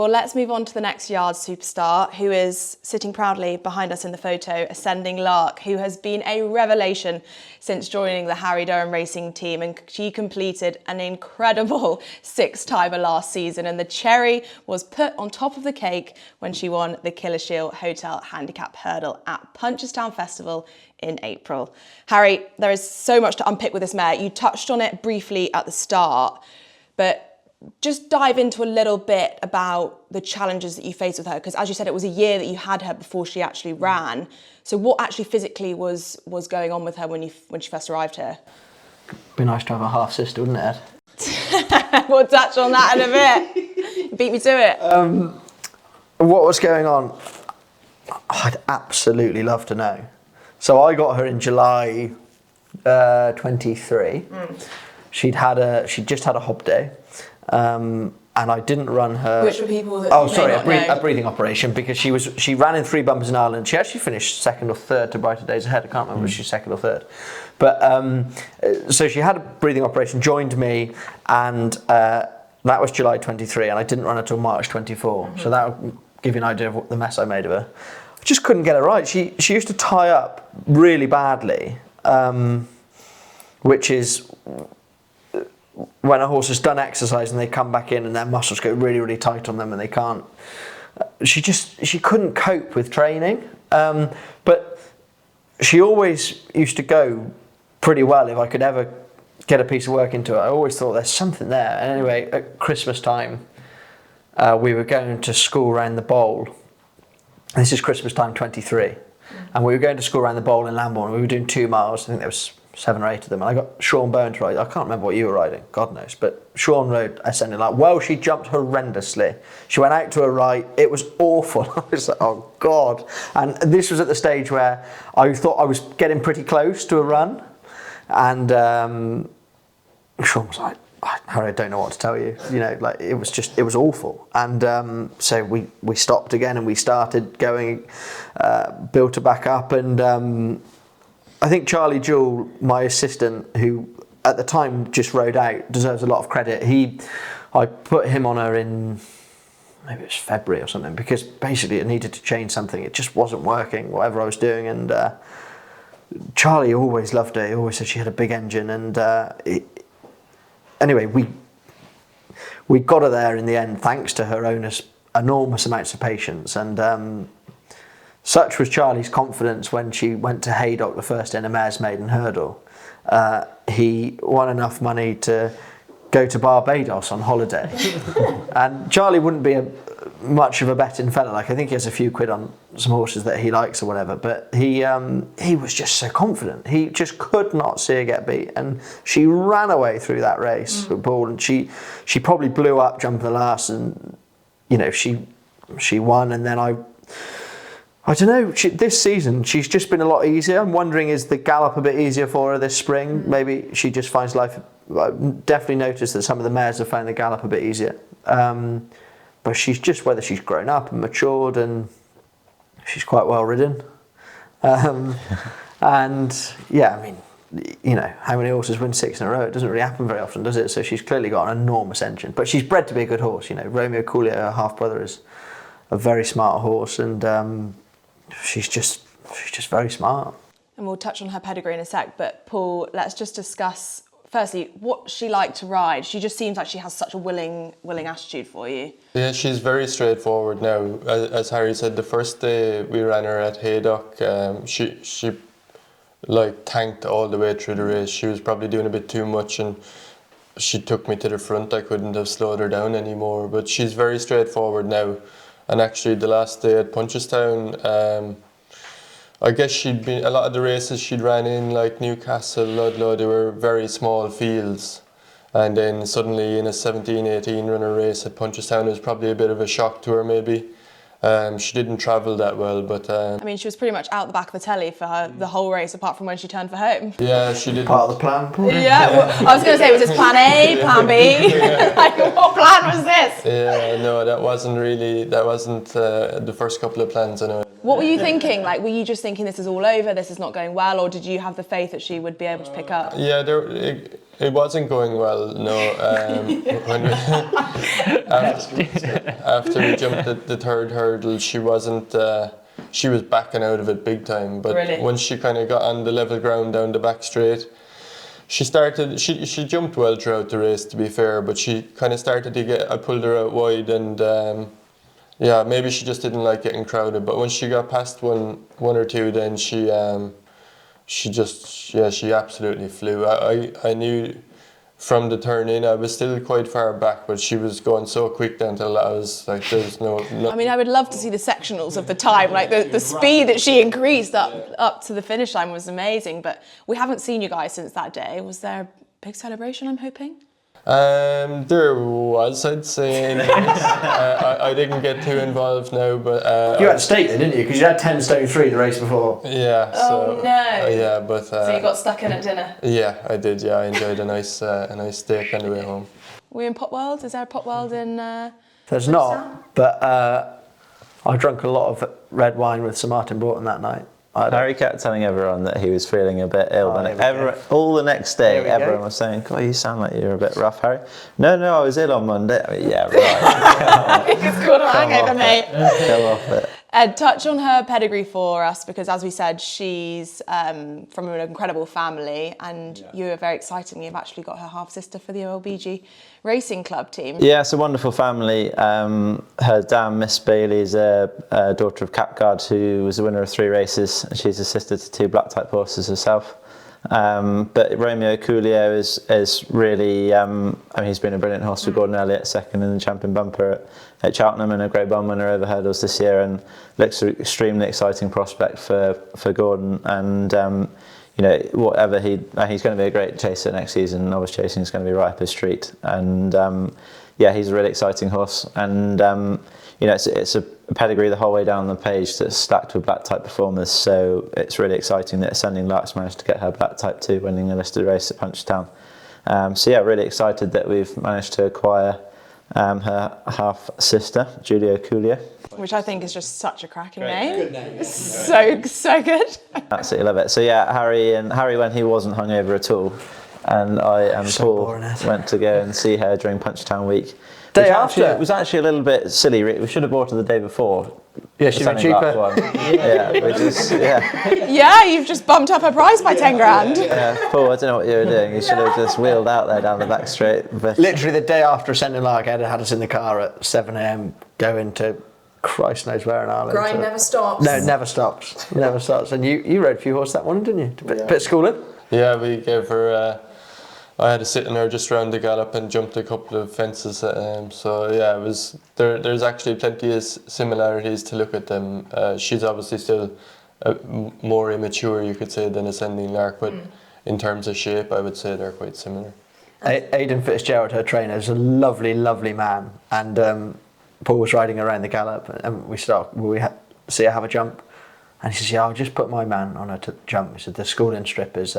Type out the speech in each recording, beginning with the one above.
well, let's move on to the next yard superstar, who is sitting proudly behind us in the photo, Ascending Lark, who has been a revelation since joining the Harry Derham racing team, and she completed an incredible 6-timer last season, and the cherry was put on top of the cake when she won the Killer Shield Hotel Handicap Hurdle at Punchestown Festival in April. Harry, there is so much to unpick with this mare. You touched on it briefly at the start, but just dive into a little bit about the challenges that you faced with her, because as you said, it was a year that you had her before she actually ran. So what actually physically was going on with her when she first arrived here? Be nice to have a half sister, wouldn't it, Ed? We'll touch on that in a bit. Beat me to it. What was going on? I'd absolutely love to know. So I got her in July 23. She'd just had a hob day. And I didn't run her. Which were people that a breathing operation, because she ran in 3 bumpers in Ireland. She actually finished 2nd or 3rd to Brighter Days Ahead. I can't remember if she's 2nd or 3rd. But so she had a breathing operation, joined me, and that was July 23, and I didn't run her till March 24. So that will give you an idea of what the mess I made of her. I just couldn't get her right. She used to tie up really badly, which is when a horse has done exercise and they come back in and their muscles go really, really tight on them and they can't. She couldn't cope with training, but she always used to go pretty well if I could ever get a piece of work into her. I always thought there's something there. And anyway, at Christmas time, we were going to school around the bowl. This is Christmas time 23, and we were going to school around the bowl in Lambourne. We were doing 2 miles. I think there was 7 or 8 of them, and I got Sean Bowen to ride. I can't remember what you were riding, God knows, but Sean rode Ascending Lark. Well, she jumped horrendously. She went out to her right. It was awful. I was like, oh God. And this was at the stage where I thought I was getting pretty close to a run, and Sean was like, Harry, I don't know what to tell you. You know, like it was awful. And so we stopped again and we started going, built her back up, and I think Charlie Jewell, my assistant, who at the time just rode out, deserves a lot of credit. I put him on her in, maybe it was February or something, because basically it needed to change something. It just wasn't working, whatever I was doing. And Charlie always loved her. He always said she had a big engine. And anyway, we got her there in the end, thanks to her owner's enormous amounts of patience. And such was Charlie's confidence when she went to Haydock, the first in a mare's maiden hurdle. He won enough money to go to Barbados on holiday. And Charlie wouldn't be much of a betting fella. Like, I think he has a few quid on some horses that he likes or whatever, but he was just so confident. He just could not see her get beat, and she ran away through that race with Paul, and she probably blew up jumping the last, and you know, she won. And then I don't know, this season she's just been a lot easier. I'm wondering, is the Gallop a bit easier for her this spring? Maybe she just finds life. I've definitely noticed that some of the mares have found the Gallop a bit easier. But she's just, whether she's grown up and matured, and she's quite well ridden. And yeah, I mean, you know, how many horses win 6 in a row? It doesn't really happen very often, does it? So she's clearly got an enormous engine. But she's bred to be a good horse. You know, Romeo Coolio, her half brother, is a very smart horse, and she's just very smart. And we'll touch on her pedigree in a sec, but Paul, let's just discuss firstly what she liked to ride. She just seems like she has such a willing attitude for you. Yeah, she's very straightforward now. As Harry said, the first day we ran her at Haydock, she like tanked all the way through the race. She was probably doing a bit too much, and she took me to the front. I couldn't have slowed her down anymore, but she's very straightforward now. And actually the last day at Punchestown, I guess she'd been, a lot of the races she'd ran in, like Newcastle, Ludlow, they were very small fields. And then suddenly in a 17-18 runner race at Punchestown, it was probably a bit of a shock to her maybe. She didn't travel that well, but... I mean, she was pretty much out the back of the telly for the whole race, apart from when she turned for home. Yeah, she did. Part of the plan, Paul? Yeah, well, I was going to say, was this plan A, plan B? Like, what plan was this? Yeah, no, that wasn't the first couple of plans anyway. What were you thinking? Like, were you just thinking this is all over, this is not going well, or did you have the faith that she would be able to pick up? Yeah, it wasn't going well. No, when we after we jumped the third hurdle, she wasn't. She was backing out of it big time. But Really? once she kind of got on the level ground down the back straight, she started. She jumped well throughout the race, to be fair. But she kind of started to get. I pulled her out wide and. Yeah, maybe she just didn't like getting crowded, but once she got past one or two, then she absolutely flew. I knew from the turn in, I was still quite far back, but she was going so quick then till I was like, there's no. I mean, I would love to see the sectionals of the time, like the speed that she increased up to the finish line was amazing, but we haven't seen you guys since that day. Was there a big celebration, I'm hoping? There was, I'd say. I didn't get too involved now, but You had steak then, didn't you? Because you had 10 stone 3 the race before. yeah. So, Oh no! yeah, but So you got stuck in at dinner. yeah, I did. Yeah, I enjoyed a nice steak on the way home. Were you in Popworld? Is there a Popworld in? There's not, but I drank a lot of red wine with Sir Martin Broughton that night. Harry kept telling everyone that he was feeling a bit ill. Oh, And all the next day, There we go. everyone was saying, God, you sound like you're a bit rough, Harry. No, I was ill on Monday. I mean, yeah, right. It's called a hangover, mate. Go off it. Ed, touch on her pedigree for us, because as we said, she's from an incredible family, and you are very exciting. You've actually got her half-sister for the OLBG Racing Club team. Yeah, it's a wonderful family. Her dam, Miss Bailey, is a daughter of Capguard, who was the winner of 3 races, and she's a sister to 2 black-type horses herself. But Romeo Coolio is really, I mean, he's been a brilliant horse for Gordon Elliott, second in the champion bumper at Cheltenham, and a Grade 1 winner over hurdles this year, and looks an extremely exciting prospect for Gordon. And you know, whatever he's going to be a great chaser next season. Novice chasing is going to be right up his street, and yeah, he's a really exciting horse. And you know, it's a pedigree the whole way down the page that's stacked with black type performers. So it's really exciting that Ascending Lark's managed to get her black type 2, winning a listed race at Punchestown. So yeah, really excited that we've managed to acquire her half sister, Julio Coolio. Which I think is just such a cracking name. Good name. So good. Absolutely love it. So yeah, Harry when he wasn't hungover at all, and I and So Paul boring, isn't it? went to go and see her during Punchestown week. Day Which after? it was actually a little bit silly. We should have bought her the day before. Yeah, she'd be Ascending Lark cheaper. one. Yeah, which is Yeah, you've just bumped up her price by 10 grand. yeah. Paul, I don't know what you were doing. You should have just wheeled out there down the back straight. But Literally the day after Ascending Lark, Ed had us in the car at 7 a.m. going to Christ knows where in Ireland. Grind So- never stops. No, never stops. Never stops. And you rode a few horses that one, didn't you? Bit of schooling? Yeah, we gave her. I had to sit in her just around the Gallop and jumped a couple of fences. So yeah, it was there's actually plenty of similarities to look at them. She's obviously still more immature, you could say, than Ascending Lark, but in terms of shape, I would say they're quite similar. Aidan Fitzgerald, her trainer, is a lovely, lovely man. And Paul was riding around the Gallop, and we said, will we see her have a jump? And he says, yeah, I'll just put my man on her to jump. He said, the schooling strip is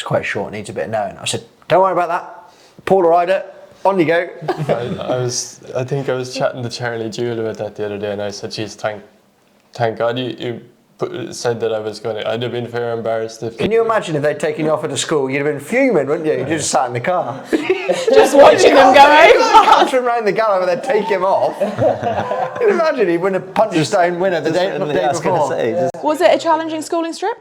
quite short, needs a bit of knowing. I said, don't worry about that. Paul will ride it. On you go. I think I was chatting to Charlie Jewell about that the other day, and I said, geez, thank God you said that I was going to. I'd have been fair embarrassed if. Can you imagine if they'd taken you off at school? You'd have been fuming, wouldn't you? You just sat in the car. Just watching them go over. Cantering around the Gallop and they'd take him off. Can you imagine he'd win a Punchestown winner the day I was going to before? say, just Was it a challenging schooling strip?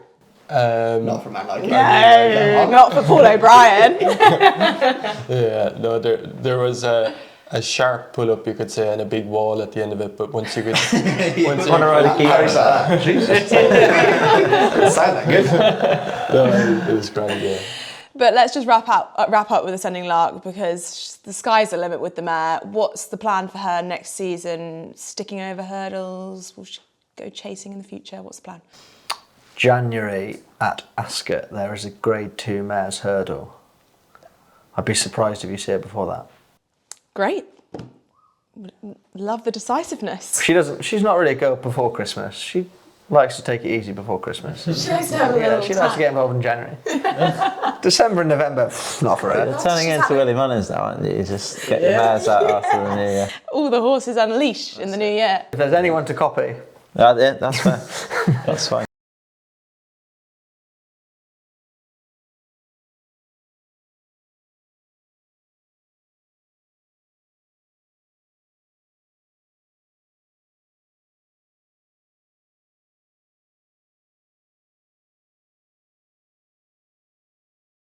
Not for a man like you. No, not for Paul O'Brien. Yeah, no, there was a sharp pull up, you could say, and a big wall at the end of it. But once you could, once you want to ride a keeper. Sound that good. no, it was grand. Yeah. But let's just wrap up with Ascending Lark, because the sky's the limit with the mare. What's the plan for her next season? Sticking over hurdles? Will she go chasing in the future? What's the plan? January at Ascot, there is a Grade 2 mare's hurdle. I'd be surprised if you see her before that. Great. Love the decisiveness. She's not really a girl before Christmas. She likes to take it easy before Christmas. She likes to have a little She likes to get involved in January. December and November, not for her. You're turning into Willie Mullins now, aren't you? You just get your mares out after the new year. All the horses unleashed in the new year. If there's anyone to copy, Yeah, that's fair. That's fine.